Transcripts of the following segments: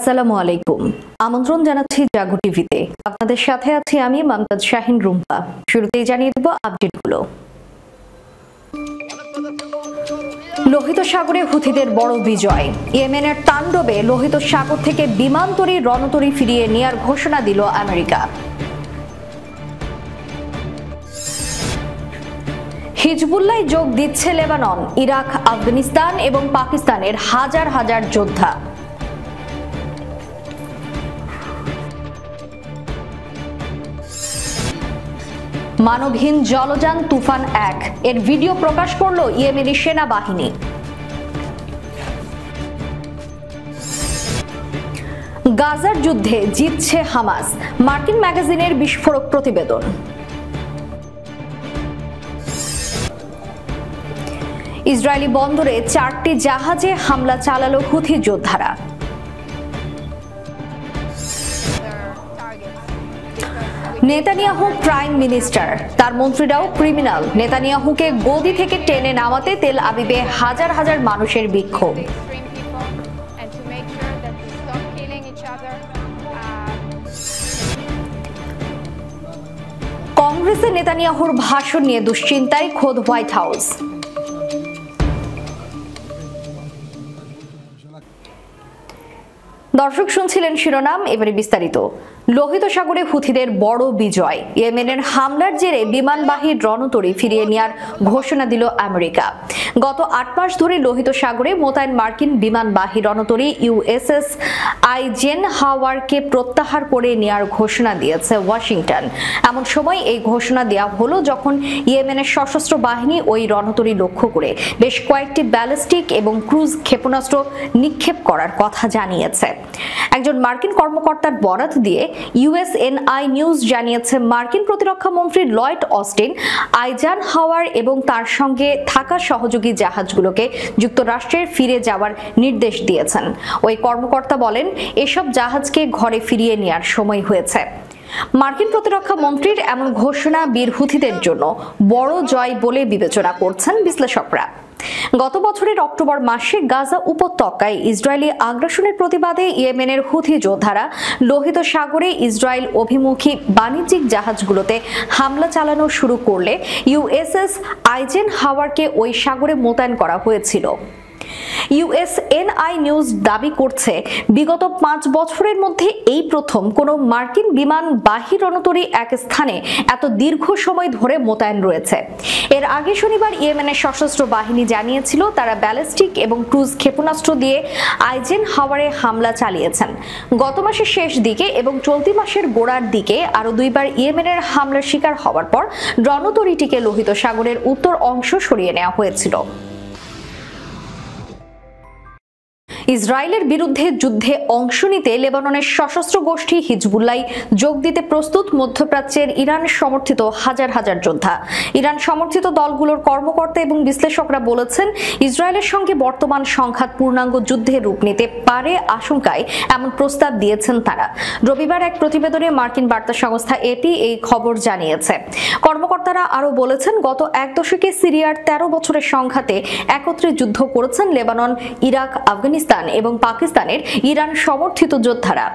আসসালামু আলাইকুম। আমন্ত্রণ জানাচ্ছি জাগো টিভিতে। আপনাদের সাথে আছি আমি মমতাজ শাহিন রুম্পা। শুরুতেই জানিয়ে দেব আপডেটগুলো। লোহিত সাগরে হুথিদের বড় বিজয়। ইয়েমেনের তাণ্ডবে লোহিত সাগর থেকে বিমান তরী রণতরী ফিরিয়ে নেয়ার ঘোষণা দিল আমেরিকা। হিজবুল্লায় যোগ দিচ্ছে লেবানন, ইরাক, আফগানিস্তান এবং পাকিস্তানের হাজার হাজার যোদ্ধা। মানবহীন জলযান তুফান 1 এর ভিডিও প্রকাশ করল ইয়েমেনি সেনাবাহিনী। গাজার যুদ্ধে জিতছে হামাস, মার্কিন ম্যাগাজিনের বিস্ফোরক প্রতিবেদন। ইসরায়েলি বন্দরে 4টি জাহাজে হামলা চালালো হুথি যোদ্ধারা। নেতানিয়াহু প্রাইম মিনিস্টার, তার মন্ত্রীরাও ক্রিমিনাল। নেতানিয়াহুকে গদি থেকে টেনে নামাতে তেল আবিবে হাজার হাজার মানুষের বিক্ষোভ। কংগ্রেসে নেতানিয়াহুর ভাষণ নিয়ে দুশ্চিন্তায় খোদ হোয়াইট হাউস। দর্শক শুনছিলেন শিরোনাম, এবারে বিস্তারিত। লোহিত সাগরে হুথিদের বড় বিজয়। ইয়েমেনের হামলার জেরে বিমানবাহী রণতরী ফিরিয়ে নেয়ার ঘোষণা দিল আমেরিকা। গত 8 মাস ধরে লোহিত সাগরে মোতায়েন মার্কিন বিমানবাহী রণতরী ইউএসএস আইজেনহাওয়ারকে প্রত্যাহার করে নেয়ার ঘোষণা দিয়েছে ওয়াশিংটন। এমন সময় এই ঘোষণা দেওয়া হলো যখন ইয়েমেনের সশস্ত্র বাহিনী ওই রণতরী লক্ষ্য করে বেশ কয়েকটি ব্যালিস্টিক এবং ক্রুজ ক্ষেপণাস্ত্র নিক্ষেপ করার কথা জানিয়েছে। একজন মার্কিন কর্মকর্তার বরাত দিয়ে ইউএসএনআই নিউজ জানিয়েছে, মার্কিন প্রতিরক্ষা মন্ত্রী লয়েড অস্টিন আইজেনহাওয়ার এবং তার সঙ্গে থাকা সহযোগী জাহাজগুলোকে যুক্তরাষ্ট্রের ফিরে যাওয়ার নির্দেশ দিয়েছেন। ওই কর্মকর্তা বলেন, এসব জাহাজকে ঘরে ফিরিয়ে নেওয়ার সময় হয়েছে। মার্কিন প্রতিরক্ষা মন্ত্রীর এমন ঘোষণা বীর হুথিদের জন্য বড় জয় বলে বিবেচনা করছেন বিশ্লেষকরা। গত বছরের অক্টোবর মাসে গাজা উপত্যকায় ইসরায়েলি আগ্রাসনের প্রতিবাদে ইয়েমেনের হুথি যোদ্ধারা লোহিত সাগরে ইসরায়েল অভিমুখী বাণিজ্যিক জাহাজগুলোতে হামলা চালানো শুরু করলে ইউএসএস আইজেনহাওয়ারকে ওই সাগরে মোতায়েন করা হয়েছিল। ইউএসএনআই নিউজ দাবি করছে, বিগত 5 বছরের মধ্যে এই প্রথম কোনো মার্কিন বিমানবাহী রণতরী এক স্থানে এত দীর্ঘ সময় ধরে মোতায়েন রয়েছে। এর আগে শনিবার ইয়েমেনের সশস্ত্র বাহিনী জানিয়েছিল তারা ব্যালিস্টিক এবং ক্রুজ ক্ষেপণাস্ত্র দিয়ে আইজেনহাওয়ারে হামলা চালিয়েছেন। গত মাসের শেষ দিকে এবং চলতি মাসের গোড়ার দিকে আরো 2 বার ইয়েমেনের হামলার শিকার হওয়ার পর রণতরীটিকে লোহিত সাগরের উত্তর অংশ সরিয়ে নেওয়া হয়েছিল। ইসরায়েলের বিরুদ্ধে যুদ্ধে অংশ নিতে লেবাননের সশস্ত্র গোষ্ঠী হিজবুল্লায় যোগ দিতে প্রস্তুত মধ্যপ্রাচ্যের ইরান সমর্থিত হাজার হাজার যোদ্ধা। ইরান সমর্থিত দলগুলোর কর্মকর্তা এবং বিশ্লেষকরা বলেছেন, ইসরায়েলের সঙ্গে বর্তমান সংঘাত পূর্ণাঙ্গ যুদ্ধের রূপ নিতে পারে আশঙ্কায় এমন প্রস্তাব দিয়েছেন তারা। রবিবার এক প্রতিবেদনে মার্কিন বার্তা সংস্থা এটি এই খবর জানিয়েছে। কর্মকর্তারা আরও বলেছেন, গত 1 দশকে সিরিয়ার 13 বছরের সংঘাতে একত্রে যুদ্ধ করেছেন লেবানন, ইরাক, আফগানিস্তান এবং পাকিস্তানের ইরান সমর্থিত যোদ্ধারা।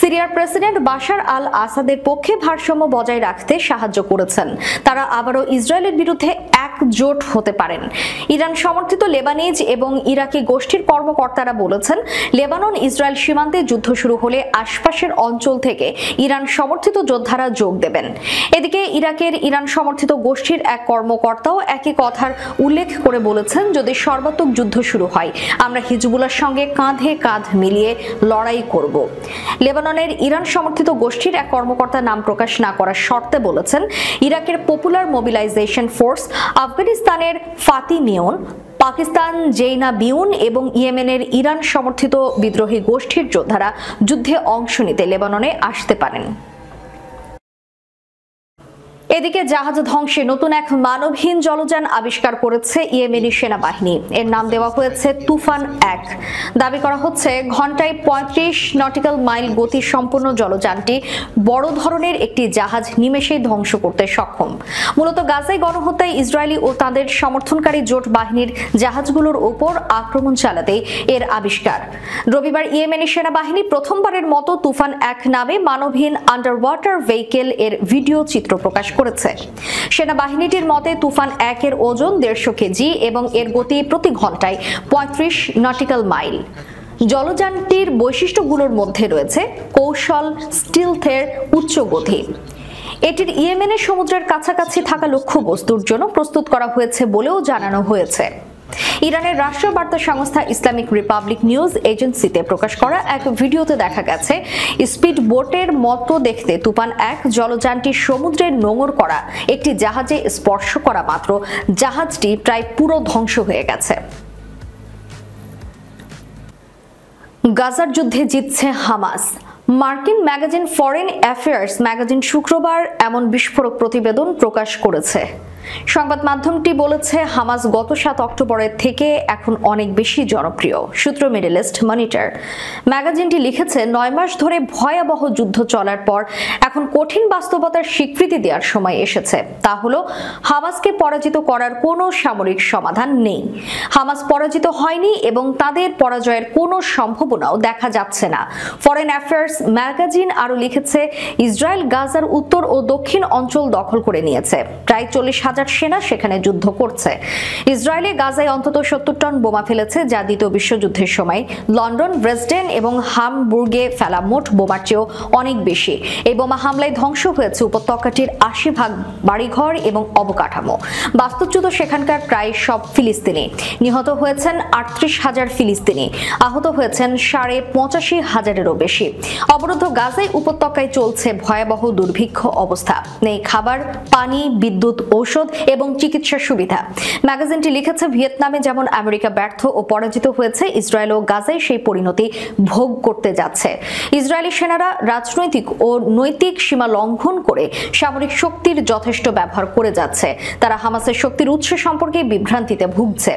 সিরিয়ার প্রেসিডেন্ট বাশার আল আসাদের পক্ষে ভারসাম্য বজায় রাখতে সাহায্য করেছেন। তারা আবারও ইসরায়েলের বিরুদ্ধে একজোট হতে পারেন। ইরান সমর্থিত লেবানিজ এবং ইরাকি গোষ্ঠীর কর্মকর্তারা বলেছেন, লেবানন ইসরায়েল সীমান্তে যুদ্ধ শুরু হলে আশপাশের অঞ্চল থেকে ইরান সমর্থিত যোদ্ধারা যোগ দেবেন। এদিকে ইরাকের ইরান সমর্থিত গোষ্ঠীর এক কর্মকর্তাও একই কথার উল্লেখ করে বলেছেন, যদি সর্বাত্মক যুদ্ধ শুরু হয় আমরা হিজবুল্লাহর সঙ্গে কাঁধে কাঁধ মিলিয়ে লড়াই করব। লেবাননের ইরান সমর্থিত গোষ্ঠীর এক কর্মকর্তা নাম প্রকাশ না করার শর্তে বলেছেন, ইরাকের পপুলার মোবিলাইজেশন ফোর্স, আফগানিস্তানের ফাতি মিউন, পাকিস্তান জেইনা বিউন এবং ইয়েমেনের ইরান সমর্থিত বিদ্রোহী গোষ্ঠীর যোদ্ধারা যুদ্ধে অংশ নিতে লেবাননে আসতে পারেন। এদিকে জাহাজ ধ্বংসে নতুন এক মানবহীন জলযান আবিষ্কার করেছে ইয়েমেনি সেনাবাহিনী। এর নাম দেওয়া হয়েছে তুফান 1। দাবি করা হচ্ছে ঘন্টায় 35 নটিক্যাল মাইল গতি সম্পন্ন জলযানটি বড় ধরনের একটি জাহাজ নিমেষেই ধ্বংস করতে সক্ষম। মূলত গাজায় গণহত্যায় ইসরায়েলি ও তাদের সমর্থনকারী জোট বাহিনীর জাহাজগুলোর উপর আক্রমণ চালাতে এর আবিষ্কার। রবিবার ইয়েমেনি সেনাবাহিনী প্রথমবারের মতো তুফান 1 নামে মানবহীন আন্ডার ওয়াটার ভেহিকেল এর ভিডিও চিত্র প্রকাশ করেছে। সেনাবাহিনীটির মতে তুফান 1 এর ওজন 150 কেজি এবং এর গতি প্রতি ঘন্টায় 35 নটিক্যাল মাইল। জলযানটির বৈশিষ্ট্যগুলোর মধ্যে রয়েছে কৌশল, স্টিলথের উচ্চ গতি। এটির ইয়েমেনের সমুদ্রের কাছাকাছি থাকা লক্ষ্যবস্তুর জন্য প্রস্তুত করা হয়েছে বলেও জানানো হয়েছে। ইরানের রাষ্ট্রীয় বার্তা সংস্থা ইসলামিক রিপাবলিক নিউজ এজেন্সিতে প্রকাশ করা এক ভিডিওতে দেখা গেছে স্পিড বোটের মতো দেখতে তুফান 1 জলযানটি সমুদ্রের নোঙর করা একটি জাহাজে স্পর্শ করা মাত্র জাহাজটি প্রায় পুরো ধ্বংস হয়ে গেছে। গাজার যুদ্ধে জিতছে হামাস। মার্কিন ম্যাগাজিন ফরেন অ্যাফেয়ার্স ম্যাগাজিন শুক্রবার এমন বিস্ফোরক প্রতিবেদন প্রকাশ করেছে। সংবাদ মাধ্যমটি বলেছে হামাস গত 7 অক্টোবরের থেকে এখন অনেক বেশি জনপ্রিয়। সূত্র মিডল ইস্ট মনিটর। ম্যাগাজিনটি লিখেছে 9 মাস ধরে ভয়াবহ যুদ্ধ চলার পর এখন কঠিন বাস্তবতার স্বীকৃতি দেওয়ার সময় এসেছে। তা হলো হামাসকে পরাজিত করার কোনো সামরিক সমাধান নেই। হামাস পরাজিত হয়নি এবং তাদের পরাজয়ের কোনো সম্ভাবনাও দেখা যাচ্ছে না। ফরেন অ্যাফেয়ার্স ম্যাগাজিন আরো লিখেছে ইসরায়েল গাজার উত্তর ও দক্ষিণ অঞ্চল দখল করে নিয়েছে। প্রায় 40,000 সেনা সেখানে যুদ্ধ করছে। ইসরায়েলে গাজায় অন্তত 70 টন বোমা ফেলেছে, যা দ্বিতীয় বিশ্বযুদ্ধের সময় লন্ডন, ব্রেসডেন এবং হামবুর্গে ফেলা মোট বোমার চেয়েও অনেক বেশি। এই বোমা হামলায় ধ্বংস হয়েছে উপত্যকাটির 80% বাড়িঘর এবং অবকাঠামো। বাস্তুচ্যুত সেখানকার প্রায় সব ফিলিস্তিনি। নিহত হয়েছেন 38,000 ফিলিস্তিনি। আহত হয়েছেন 85,000-এরও বেশি। অবরুদ্ধ গাজায় উপত্যকায় চলছে ভয়াবহ দুর্ভিক্ষ অবস্থা। নেই খাবার, পানি, বিদ্যুৎ, ঔষধ এবং চিকিৎসা সুবিধা। ম্যাগাজিনটি লিখেছে ভিয়েতনামে যেমন আমেরিকা ব্যর্থ ও পরাজিত হয়েছে, ইসরায়েল ও গাজায় সেই পরিণতি ভোগ করতে যাচ্ছে। ইসরায়েলি সেনারা রাজনৈতিক ও নৈতিক সীমা লঙ্ঘন করে সামরিক শক্তির যথেষ্ট ব্যবহার করে যাচ্ছে। তারা হামাসের শক্তির উৎস সম্পর্কে বিভ্রান্তিতে ভুগছে।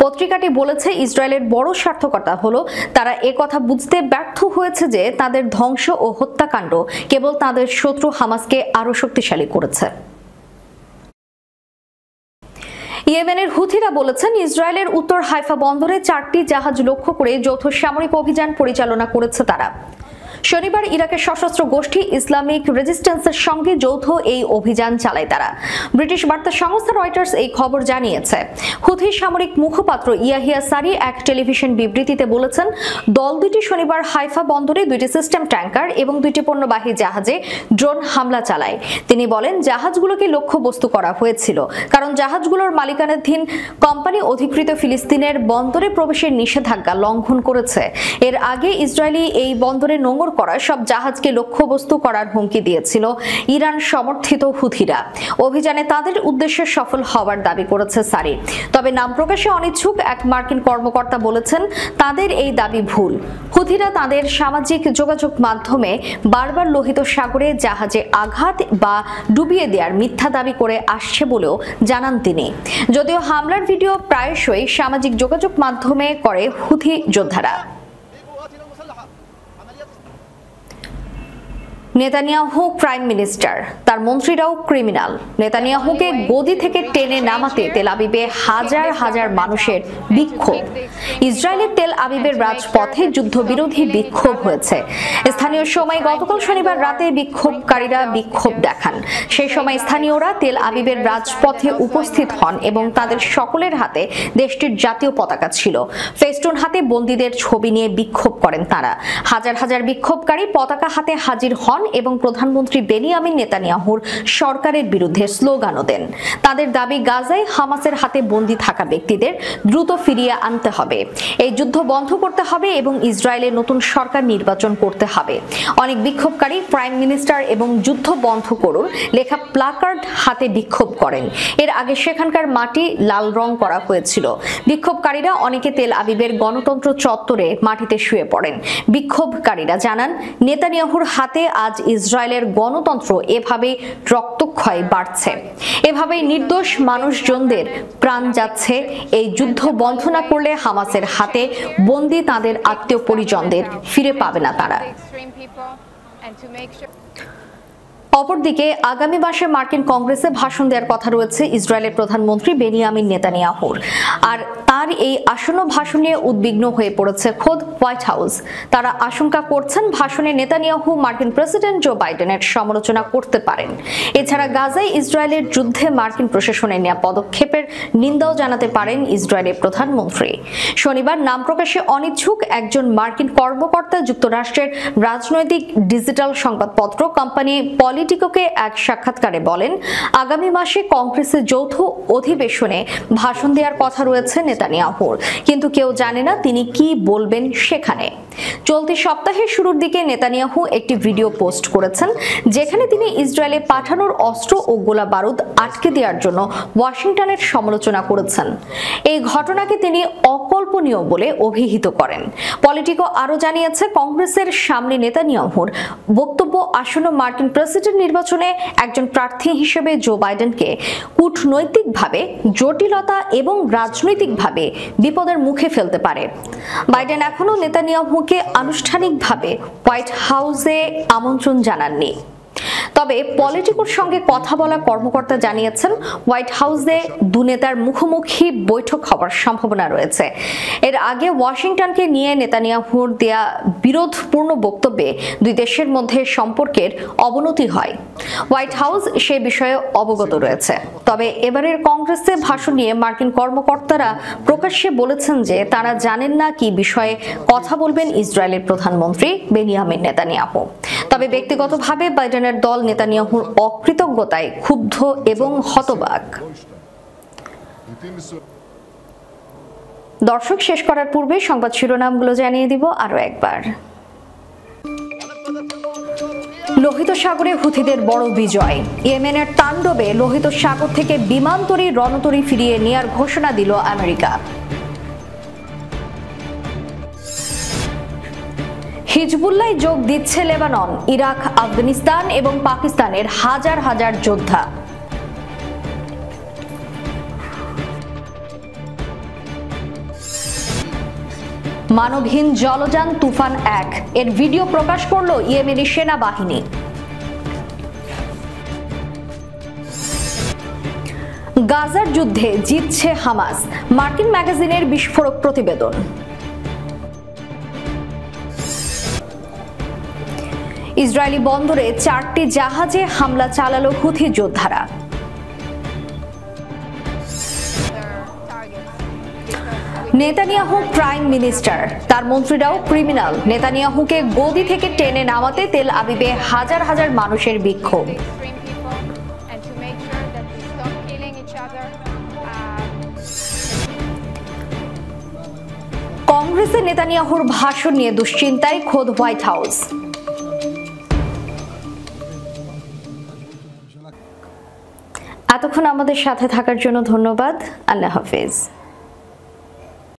পত্রিকাটি বলেছে ইসরায়েলের বড় সার্থকতা হলো তারা একথা বুঝতে ব্যর্থ হয়েছে যে তাদের ধ্বংস ও হত্যাকাণ্ড কেবল তাদের শত্রু হামাসকে আরো শক্তিশালী করেছে। ইয়েমেনের হুথিরা বলেছেন ইসরায়েলের উত্তর হাইফা বন্দরে 4টি জাহাজ লক্ষ্য করে যৌথ সামরিক অভিযান পরিচালনা করেছে তারা। শনিবার ইরাকের সশস্ত্র গোষ্ঠী ইসলামিক রেজিস্ট্যান্সের সঙ্গে যৌথ এই অভিযান চালায় তারা। ব্রিটিশ বার্তা সংস্থা রয়টার্স এই খবর জানিয়েছে। হুথি সামরিক মুখপাত্র ইয়াহিয়া সারি এক টেলিভিশন বিবৃতিতে বলেছেন দল দুটি শনিবার হাইফা বন্দরে 2টি সিস্টেম ট্যাঙ্কার এবং 2টি পণ্যবাহী জাহাজে ড্রোন হামলা চালায়। তিনি বলেন জাহাজগুলোকে লক্ষ্যবস্তু করা হয়েছিল কারণ জাহাজগুলোর মালিকানাধীন কোম্পানি অধিকৃত ফিলিস্তিনের বন্দরে প্রবেশের নিষেধাজ্ঞা লঙ্ঘন করেছে। এর আগে ইসরায়েলি এই বন্দরে নোঙর করা সব জাহাজকে লক্ষ্যবস্তু করার হুমকি দিয়েছিল ইরান সমর্থিত হুথিরা। অভিযানে তাদের উদ্দেশ্যে সফল হওয়ার দাবি করেছে সারি। তবে নাম প্রকাশে অনিচ্ছুক এক মার্কিন কর্মকর্তা বলেছেন তাদের এই দাবি ভুল। হুথিরা তাদের সামাজিক যোগাযোগ মাধ্যমে বারবার লোহিত সাগরে জাহাজে আঘাত বা ডুবিয়ে দেওয়ার মিথ্যা দাবি করে আসছে বলেও জানান তিনি। যদিও হামলার ভিডিও প্রায়শই সামাজিক যোগাযোগ মাধ্যমে করে হুথি যোদ্ধারা। নেতানিয়াহু প্রাইম মিনিস্টার, তার মন্ত্রীরাও ক্রিমিনাল। নেতানিয়াহুকে গদি থেকে টেনে নামাতে তেল আবিবে হাজার হাজার মানুষের বিক্ষোভ। ইসরায়েলের তেল আবিবের রাজপথে যুদ্ধবিরোধী বিক্ষোভ হয়েছে। স্থানীয় সময় গতকাল শনিবার রাতে বিক্ষোভকারীরা বিক্ষোভ দেখান। সেই সময় স্থানীয়রা তেল আবিবের রাজপথে উপস্থিত হন এবং তাদের সকলের হাতে দেশটির জাতীয় পতাকা ছিল। ফেস্টুন হাতে বন্দীদের ছবি নিয়ে বিক্ষোভ করেন তারা। হাজার হাজার বিক্ষোভকারী পতাকা হাতে হাজির হন এবং প্রধানমন্ত্রী বেনিয়ামিন নেতানিয়াহুর সরকারের বিরুদ্ধে স্লোগানও দেন। তাদের দাবি গাজায় হামাসের হাতে বন্দী থাকা ব্যক্তিদের দ্রুত ফিরিয়ে আনতে হবে, এই যুদ্ধ বন্ধ করতে হবে এবং ইসরায়েলের নতুন সরকার নির্বাচন করতে হবে। অনেক বিক্ষোভকারী প্রাইম মিনিস্টার এবং যুদ্ধ বন্ধ করুন লেখা প্লাকার্ড হাতে বিক্ষোভ করেন। এর আগে সেখানকার মাটি লাল রং করা হয়েছিল। বিক্ষোভকারীরা অনেকে তেল আবিবের গণতন্ত্র চত্বরে মাটিতে শুয়ে পড়েন। বিক্ষোভকারীরা জানান নেতানিয়াহুর হাতে আজ আজ ইসরায়েলের গণতন্ত্র এভাবেই রক্তক্ষয় বাড়ছে, এভাবেই নির্দোষ মানুষজনদের প্রাণ যাচ্ছে। এই যুদ্ধ বন্ধ না করলে হামাসের হাতে বন্দী তাদের আত্মীয় পরিজনদের ফিরে পাবে না তারা। অপরদিকে আগামী মাসে মার্কিন কংগ্রেসে ভাষণ দেওয়ার কথা রয়েছে ইসরায়েলের প্রধানমন্ত্রী বেনিয়ামিন নেতানিয়াহুর। আর তার এই আসন্ন ভাষণ নিয়ে উদ্বিগ্ন হয়ে পড়েছে খোদ হোয়াইট হাউস। তারা আশঙ্কা করছেন ভাষণে নেতানিয়াহু মার্কিন প্রেসিডেন্ট জো বাইডেনের সমালোচনা করতে পারেন। এছাড়া গাজায় ইসরায়েলের যুদ্ধে মার্কিন প্রশাসনের নেওয়া পদক্ষেপের নিন্দাও জানাতে পারেন ইসরায়েলের প্রধানমন্ত্রী। শনিবার নাম প্রকাশে অনিচ্ছুক একজন মার্কিন কর্মকর্তা যুক্তরাষ্ট্রের রাজনৈতিক ডিজিটাল সংবাদপত্র কোম্পানি পলিটিকোকে এক সাক্ষাৎকারে বলেন, আগামী মাসে কংগ্রেসের যৌথ অধিবেশনে ভাষণ দেওয়ার কথা রয়েছে নেতানিয়াহুর, কিন্তু কেউ জানে না তিনি কি বলবেন সেখানে। চলতি সপ্তাহের শুরুর দিকে নেতানিয়াহু একটি ভিডিও পোস্ট করেছেন যেখানে তিনি ইসরায়েলে পাঠানোর অস্ত্র ও গোলা বারুদ আটকে দেওয়ার জন্য ওয়াশিংটনের সমালোচনা করেছেন। এই ঘটনাকে তিনি অকল্পনীয় বলে অভিহিত করেন। পলিটিকো আরও জানিয়েছে, কংগ্রেসের সামনে নেতানিয়াহুর বক্তব্য আসন্ন মার্কিন প্রেসিডেন্ট নির্বাচনে একজন প্রার্থী হিসেবে জো বাইডেনকে কূটনৈতিকভাবে জটিলতা এবং রাজনৈতিকভাবে বিপদের মুখে ফেলতে পারে। বাইডেন এখনও নেতানিয়াহুকে আনুষ্ঠানিকভাবে হোয়াইট হাউসে আমন্ত্রণ জানাননি। তবে পলিটিকোর সঙ্গে কথা বলা কর্মকর্তা জানিয়েছেন হোয়াইট হাউসে দু নেতার মুখোমুখি বৈঠক হওয়ার সম্ভাবনা রয়েছে। এর আগে ওয়াশিংটনকে নিয়ে নেতানিয়াহুর দেয়া বিরোধপূর্ণ বক্তব্যে দুই দেশের মধ্যে সম্পর্কের অবনতি হয়। হোয়াইট হাউস সে বিষয়ে অবগত রয়েছে। তবে এবারের কংগ্রেসে ভাষণ নিয়ে মার্কিন কর্মকর্তারা প্রকাশ্যে বলেছেন যে তারা জানেন না কি বিষয়ে কথা বলবেন ইসরায়েলের প্রধানমন্ত্রী বেনিয়ামিন নেতানিয়াহু। তবে ব্যক্তিগতভাবে বাইডেনের দল নেতানিয়াহুর অকৃতজ্ঞতায় ক্ষুব্ধ এবং হতবাক। দর্শক, শেষ করার পূর্বে সংবাদ শিরোনামগুলো জানিয়ে দিব আরো একবার। লোহিত সাগরে হুথিদের বড় বিজয়। ইয়েমেনের তাণ্ডবে লোহিত সাগর থেকে বিমানতরী রণতরী ফিরিয়ে নেয়ার ঘোষণা দিল আমেরিকা। হিজবুল্লায় যোগ দিচ্ছে লেবানন, ইরাক, আফগানিস্তান এবং পাকিস্তানের হাজার হাজার যোদ্ধা। মানবহীন জলযান তুফান 1 এর ভিডিও প্রকাশ করল ইয়েমেনি সেনাবাহিনী। গাজার যুদ্ধে জিতছে হামাস, মার্কিন ম্যাগাজিনের বিস্ফোরক প্রতিবেদন। ইসরায়েলি বন্দরে 4টি জাহাজে হামলা চালালো হুথি যোদ্ধারা। নেতানিয়াহু প্রাইম মিনিস্টার, তার মন্ত্রীরাও ক্রিমিনাল। নেতানিয়াহুকে গদি থেকে টেনে নামাতে তেল আবিবে হাজার হাজার মানুষের বিক্ষোভ। কংগ্রেসে নেতানিয়াহুর ভাষণ নিয়ে দুশ্চিন্তায় খোদ হোয়াইট হাউস। এতক্ষণ আমাদের সাথে থাকার জন্য ধন্যবাদ। আল্লাহ হাফেজ।